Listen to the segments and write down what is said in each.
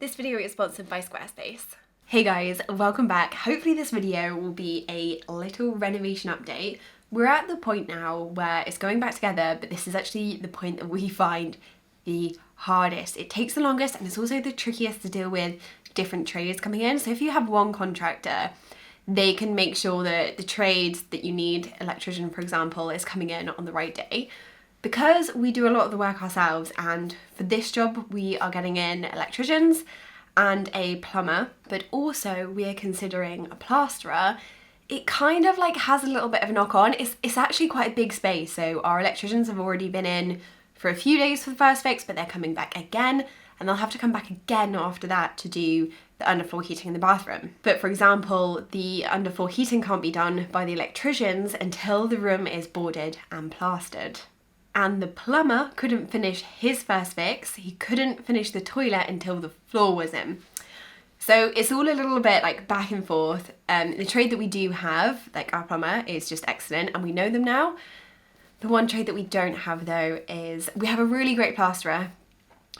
This video is sponsored by Squarespace. Hey guys, welcome back. Hopefully this video will be a little renovation update. We're at the point now where it's going back together, but this is actually the point that we find the hardest. It takes the longest and it's also the trickiest to deal with different trades coming in. So if you have one contractor, they can make sure that the trades that you need, electrician for example, is coming in on the right day. Because we do a lot of the work ourselves, and for this job we are getting in electricians and a plumber, but also we are considering a plasterer, it kind of like has a little bit of a knock on. It's actually quite a big space, so our electricians have already been in for a few days for the first fix, but they're coming back again, and they'll have to come back again after that to do the underfloor heating in the bathroom. But for example, the underfloor heating can't be done by the electricians until the room is boarded and plastered. And the plumber couldn't finish his first fix, he couldn't finish the toilet until the floor was in. So it's all a little bit like back and forth. The trade that we do have, like our plumber, is just excellent and we know them now. The one trade that we don't have though is, we have a really great plasterer.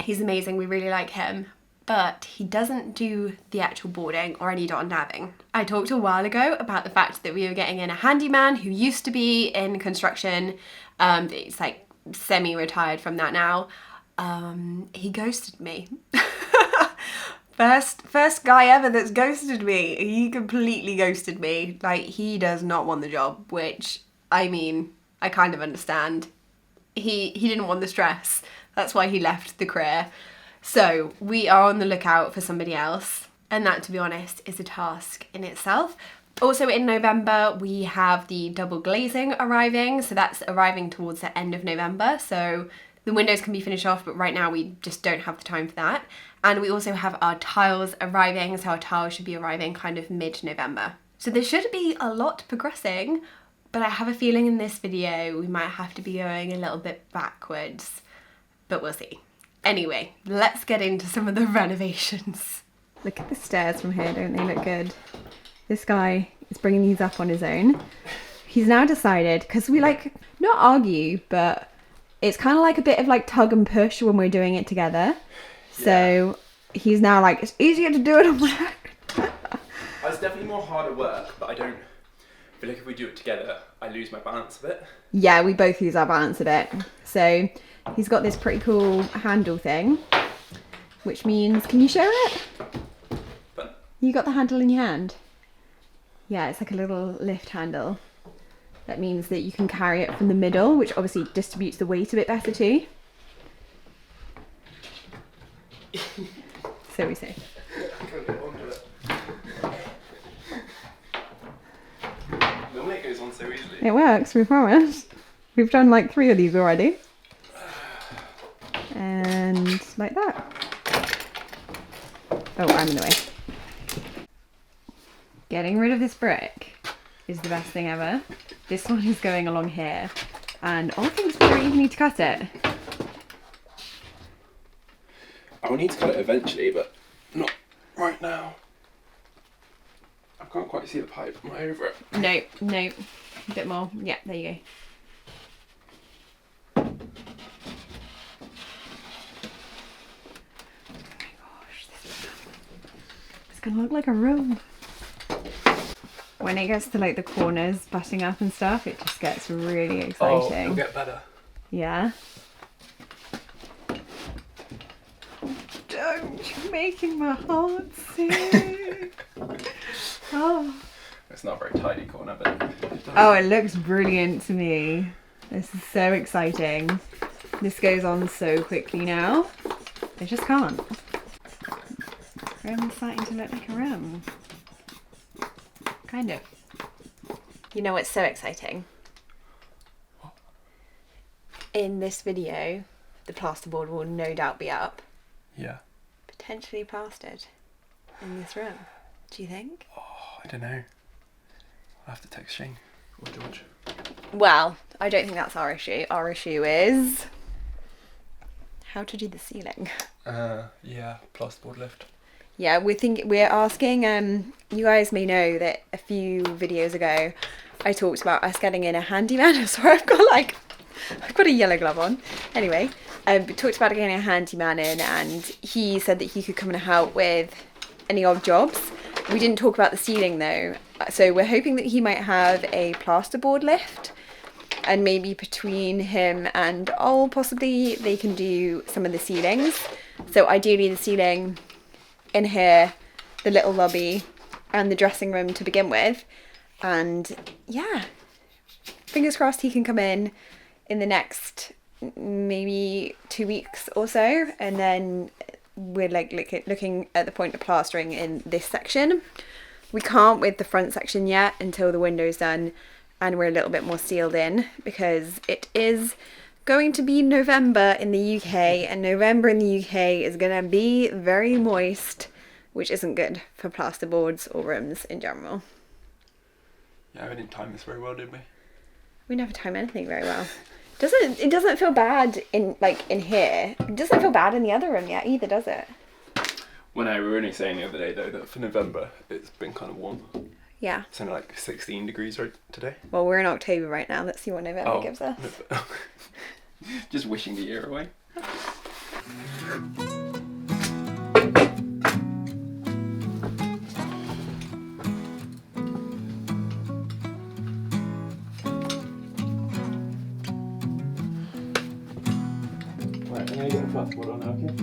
He's amazing, we really like him, but he doesn't do the actual boarding or any dot and dabbing. I talked a while ago about the fact that we were getting in a handyman who used to be in construction. It's like semi-retired from that now. He ghosted me. First guy ever that's ghosted me. He completely ghosted me. Like, he does not want the job, which, I mean, I kind of understand. He didn't want the stress. That's why he left the career. So we are on the lookout for somebody else. And that, to be honest, is a task in itself. Also in November, we have the double glazing arriving. So that's arriving towards the end of November. So the windows can be finished off, but right now we just don't have the time for that. And we also have our tiles arriving. So our tiles should be arriving kind of mid-November. So there should be a lot progressing, but I have a feeling in this video, we might have to be going a little bit backwards, but we'll see. Anyway, let's get into some of the renovations. Look at the stairs from here, don't they look good? This guy is bringing these up on his own. He's now decided, because we like, not argue, but it's kind of like a bit of like tug and push when we're doing it together. Yeah. So he's now like, it's easier to do it on my own. It's definitely more harder work, but I don't feel like if we do it together, I lose my balance a bit. Yeah, we both lose our balance a bit. So he's got this pretty cool handle thing, which means, can you show it? But You got the handle in your hand? Yeah, it's like a little lift handle. That means that you can carry it from the middle, which obviously distributes the weight a bit better too. So we say. Normally it goes on so easily. It works, we promise. We've done like 3 of these already. And like that. Oh, I'm in the way. Getting rid of this brick is the best thing ever. This one is going along here, and I think we don't even need to cut it. I will need to cut it eventually, but not right now. I can't quite see the pipe. Am I over it? No, a bit more. Yeah, there you go. Oh my gosh, it's gonna look like a room. When it gets to like the corners butting up and stuff, it just gets really exciting. Oh, it'll get better. Yeah. Don't, you're making my heart sick. Oh. It's not a very tidy corner, but Oh, it looks brilliant to me. This is so exciting. This goes on so quickly now. I just can't. Room's starting to look like a room. Kind of. You know what's so exciting? In this video, the plasterboard will no doubt be up. yeah. Potentially plastered in this room. Do you think? Oh, I don't know. I'll have to text Shane or George. Well, I don't think that's our issue. Our issue is how to do the ceiling. Yeah, plasterboard lift. Yeah, we're asking, you guys may know that a few videos ago I talked about us getting in a handyman. Sorry, I've got a yellow glove on. Anyway, We talked about getting a handyman in, and he said that he could come and help with any odd jobs. We didn't talk about the ceiling though, so we're hoping that he might have a plasterboard lift, and maybe between him and possibly they can do some of the ceilings. So ideally the ceiling in here, the little lobby, and the dressing room to begin with. And yeah, fingers crossed he can come in the next maybe 2 weeks or so, and then we're like looking at the point of plastering in this section. We can't with the front section yet until the window's done and we're a little bit more sealed in, because it is going to be November in the UK, and November in the UK is going to be very moist, which isn't good for plasterboards or rooms in general. Yeah, we didn't time this very well, did we? We never time anything very well. It doesn't feel bad in here. It doesn't feel bad in the other room yet either, does it? Well, no, we were only saying the other day though that for November it's been kind of warm. Yeah. It's only like 16 degrees right today. Well, we're in October right now. Let's see what November gives us. Just wishing the year away. Right, I'm going to get the plasterboard on now, okay?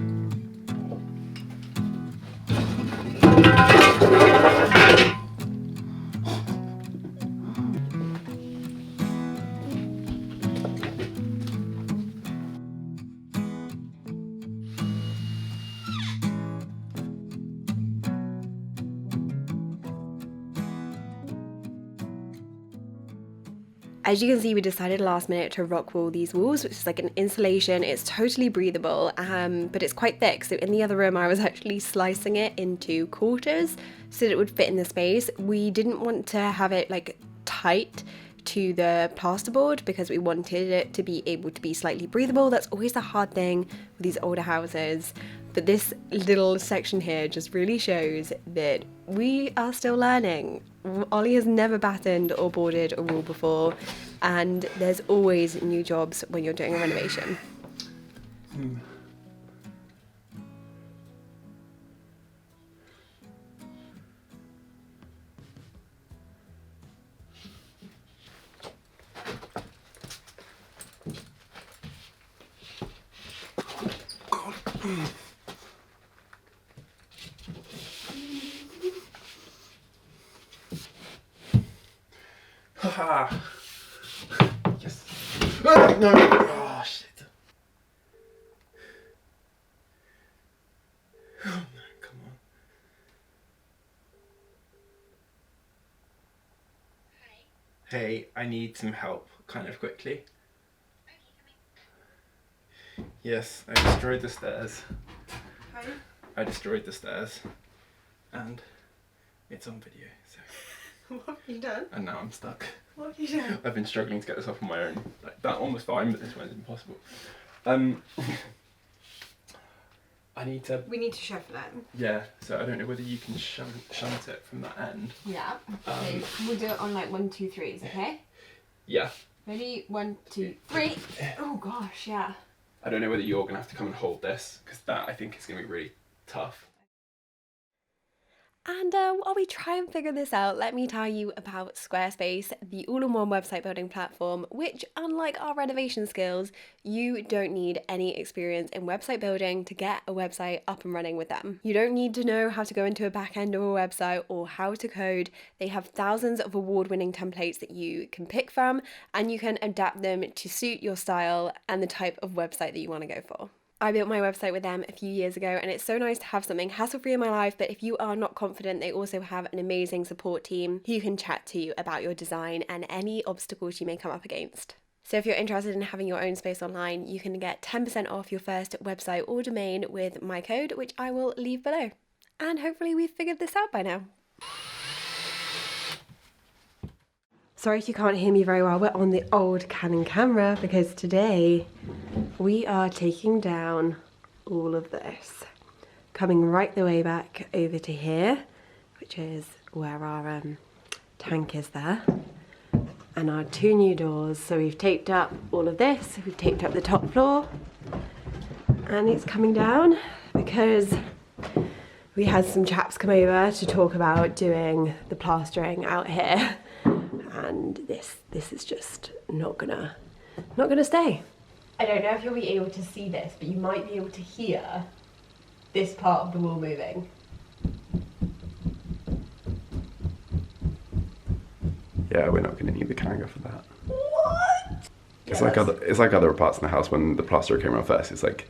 As you can see, we decided last minute to rock wool these walls, which is like an insulation. It's totally breathable, but it's quite thick. So in the other room, I was actually slicing it into quarters so that it would fit in the space. We didn't want to have it like tight to the plasterboard because we wanted it to be able to be slightly breathable. That's always the hard thing with these older houses. But this little section here just really shows that we are still learning. Ollie has never battened or boarded a wall before, and there's always new jobs when you're doing a renovation. Haha. Yes. Oh, no. Oh, shit. Oh, no, come on. Hey, I need some help, kind of quickly. Yes, I destroyed the stairs. Hi. I destroyed the stairs. And it's on video, so... What have you done? And now I'm stuck. What have you done? I've been struggling to get this off on my own. Like, that one was fine, but this one is impossible. I need to... We need to shuffle it. Yeah, so I don't know whether you can shunt it from that end. Yeah. Okay. We'll do it on like 1, 2, 3s, okay? Yeah. Ready? 1, 2, 3. Oh gosh, yeah. I don't know whether you're going to have to come and hold this, because that I think is going to be really tough. And while we try and figure this out, let me tell you about Squarespace, the all-in-one website building platform, which, unlike our renovation skills, you don't need any experience in website building to get a website up and running with them. You don't need to know how to go into a back end of a website or how to code. They have thousands of award-winning templates that you can pick from, and you can adapt them to suit your style and the type of website that you want to go for. I built my website with them a few years ago, and it's so nice to have something hassle-free in my life. But if you are not confident, they also have an amazing support team who can chat to you about your design and any obstacles you may come up against. So if you're interested in having your own space online, you can get 10% off your first website or domain with my code, which I will leave below. And hopefully we've figured this out by now. Sorry if you can't hear me very well, we're on the old Canon camera because today we are taking down all of this. Coming right the way back over to here, which is where our tank is there. And our 2 new doors. So we've taped up all of this, we've taped up the top floor, and it's coming down because we had some chaps come over to talk about doing the plastering out here, and this is just not gonna stay. I don't know if you'll be able to see this, but you might be able to hear this part of the wall moving. Yeah, we're not going to need the Kanga for that. What? It's like other parts in the house when the plaster came around first. It's like,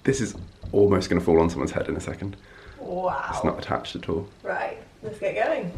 this is almost going to fall on someone's head in a second. Wow. It's not attached at all. Right, let's get going.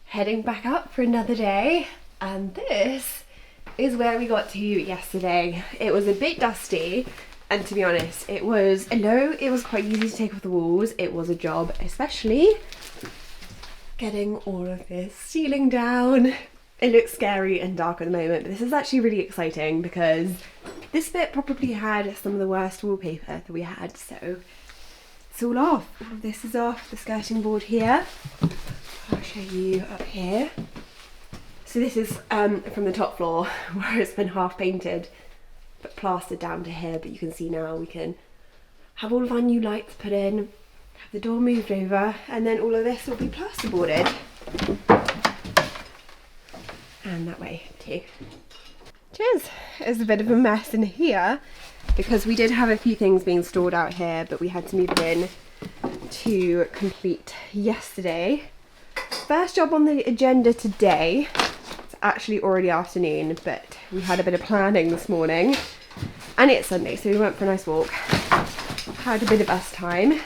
Heading back up for another day, and this is where we got to yesterday. It was a bit dusty, and to be honest, it was quite easy to take off the walls. It was a job, especially getting all of this ceiling down. It looks scary and dark at the moment, but this is actually really exciting because this bit probably had some of the worst wallpaper that we had, so it's all off. All of this is off, the skirting board here. I'll show you up here. So this is from the top floor where it's been half painted but plastered down to here, but you can see now we can have all of our new lights put in, have the door moved over, and then all of this will be plasterboarded. And that way too. Cheers! It's a bit of a mess in here because we did have a few things being stored out here, but we had to move it in to complete yesterday. First job on the agenda today, it's actually already afternoon, but we had a bit of planning this morning, and it's Sunday, so we went for a nice walk, had a bit of us time.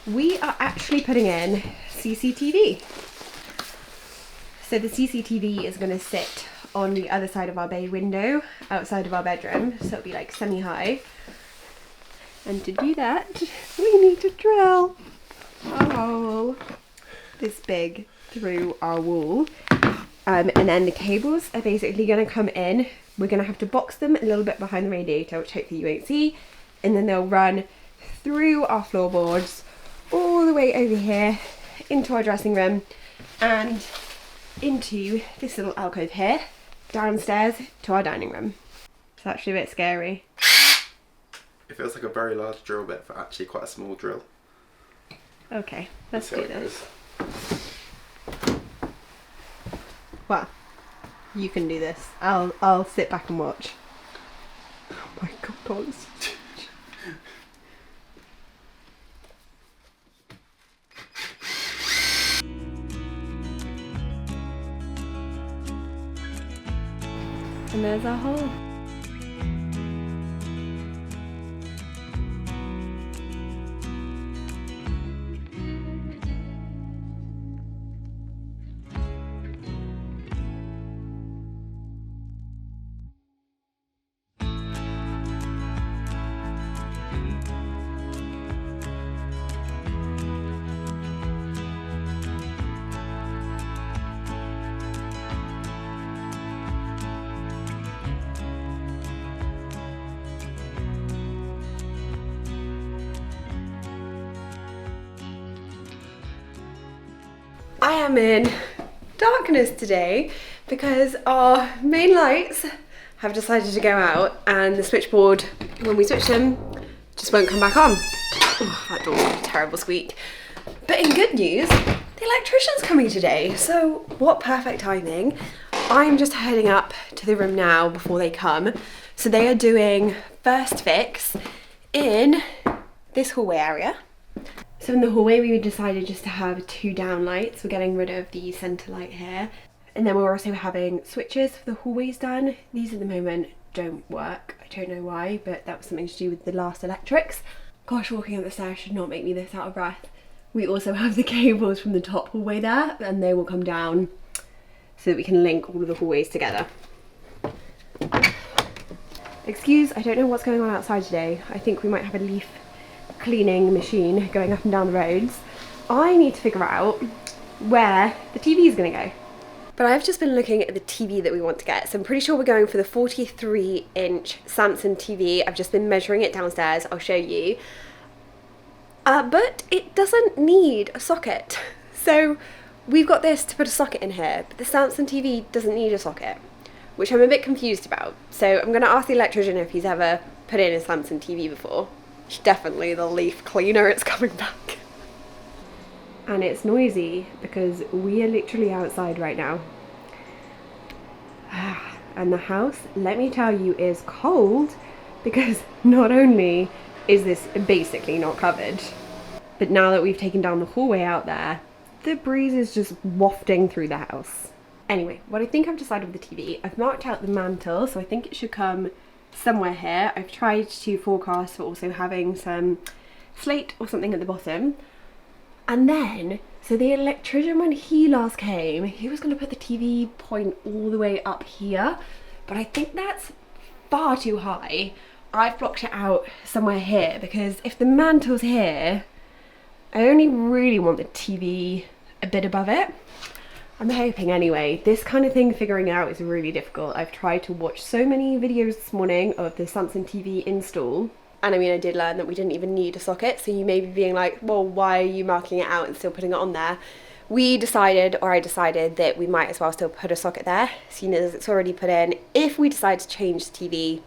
We are actually putting in CCTV. So the CCTV is going to sit on the other side of our bay window, outside of our bedroom, so it'll be like semi-high. And to do that, we need to drill a hole this big through our wall, and then the cables are basically going to come in. We're going to have to box them a little bit behind the radiator, which hopefully you won't see, and then they'll run through our floorboards all the way over here into our dressing room and into this little alcove here, downstairs to our dining room. It's actually a bit scary. It feels like a very large drill bit for actually quite a small drill. Okay, let's do this. Well, you can do this. I'll sit back and watch. Oh my god, honestly. And there's our hole. I am in darkness today because our main lights have decided to go out and the switchboard, when we switch them, just won't come back on. Oh, that door got a terrible squeak. But in good news, the electrician's coming today, so what perfect timing. I'm just heading up to the room now before they come. So they are doing first fix in this hallway area. So in the hallway we decided just to have 2 down lights. We're getting rid of the centre light here. And then we're also having switches for the hallways done. These at the moment don't work. I don't know why, but that was something to do with the last electrics. Gosh, walking up the stairs should not make me this out of breath. We also have the cables from the top hallway there, and they will come down so that we can link all of the hallways together. Excuse, I don't know what's going on outside today. I think we might have a leaf cleaning machine going up and down the roads. I need to figure out where the TV is going to go. But I've just been looking at the TV that we want to get. So I'm pretty sure we're going for the 43-inch Samsung TV. I've just been measuring it downstairs. I'll show you. But it doesn't need a socket. So we've got this to put a socket in here, but the Samsung TV doesn't need a socket, which I'm a bit confused about. So I'm going to ask the electrician if he's ever put in a Samsung TV before. It's definitely the leaf cleaner, it's coming back. And it's noisy because we are literally outside right now. And the house, let me tell you, is cold because not only is this basically not covered, but now that we've taken down the hallway out there, the breeze is just wafting through the house. Anyway, what I think I've decided with the TV, I've marked out the mantle, so I think it should come somewhere here. I've tried to forecast for also having some slate or something at the bottom. And then, so the electrician, when he last came, he was going to put the TV point all the way up here, but I think that's far too high. I've blocked it out somewhere here because if the mantle's here, I only really want the TV a bit above it. I'm hoping anyway. This kind of thing, figuring out, is really difficult. I've tried to watch so many videos this morning of the Samsung TV install. And I mean, I did learn that we didn't even need a socket. So you may be being like, well, why are you marking it out and still putting it on there? We decided, or I decided, that we might as well still put a socket there, seeing as it's already put in. If we decide to change the TV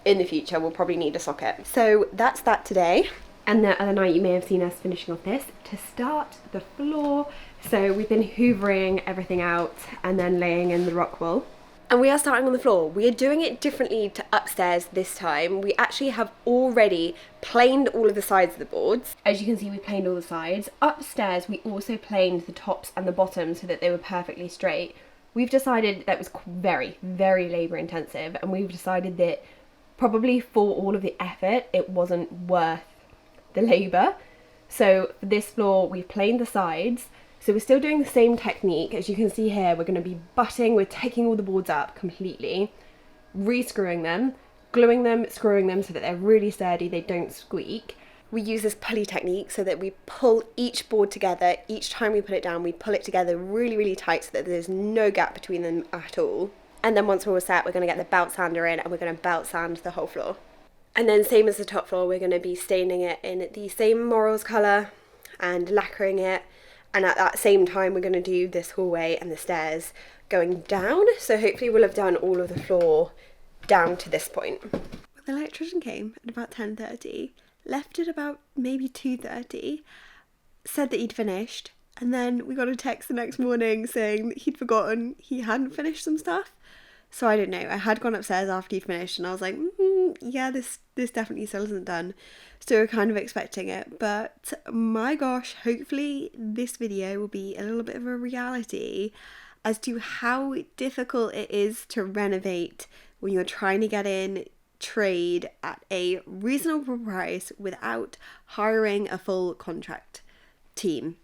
in the future, we'll probably need a socket. So that's that today. And the other night you may have seen us finishing off this to start the floor. So we've been hoovering everything out and then laying in the rock wool. And we are starting on the floor. We are doing it differently to upstairs this time. We actually have already planed all of the sides of the boards. As you can see, we planed all the sides. Upstairs, we also planed the tops and the bottoms so that they were perfectly straight. We've decided that was very, very labour intensive, and we've decided that probably for all of the effort, it wasn't worth the labour. So for this floor, we've planed the sides. So we're still doing the same technique. As you can see here, we're going to be butting, we're taking all the boards up completely, re-screwing them, gluing them, screwing them so that they're really sturdy, they don't squeak. We use this pulley technique so that we pull each board together. Each time we put it down, we pull it together really, really tight so that there's no gap between them at all. And then once we're all set, we're going to get the belt sander in and we're going to belt sand the whole floor. And then same as the top floor, we're going to be staining it in the same Morals colour and lacquering it. And at that same time, we're going to do this hallway and the stairs going down. So hopefully we'll have done all of the floor down to this point. The electrician came at about 10:30, left at about maybe 2:30, said that he'd finished. And then we got a text the next morning saying that he'd forgotten he hadn't finished some stuff. So I don't know, I had gone upstairs after he finished and I was like, yeah, this definitely still isn't done. So we're kind of expecting it, but my gosh, hopefully this video will be a little bit of a reality as to how difficult it is to renovate when you're trying to get in trade at a reasonable price without hiring a full contract team.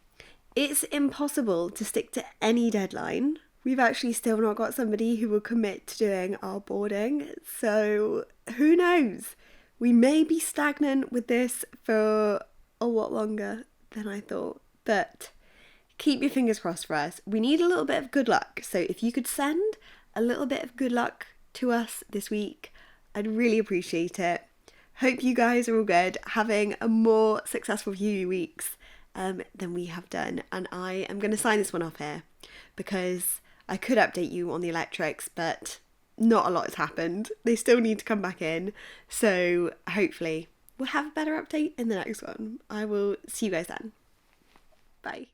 It's impossible to stick to any deadline. We've actually still not got somebody who will commit to doing our boarding, so who knows? We may be stagnant with this for a lot longer than I thought, but keep your fingers crossed for us. We need a little bit of good luck, so if you could send a little bit of good luck to us this week, I'd really appreciate it. Hope you guys are all good, having a more successful few weeks than we have done, and I am going to sign this one off here because I could update you on the electrics, but not a lot has happened. They still need to come back in, so hopefully we'll have a better update in the next one. I will see you guys then. Bye.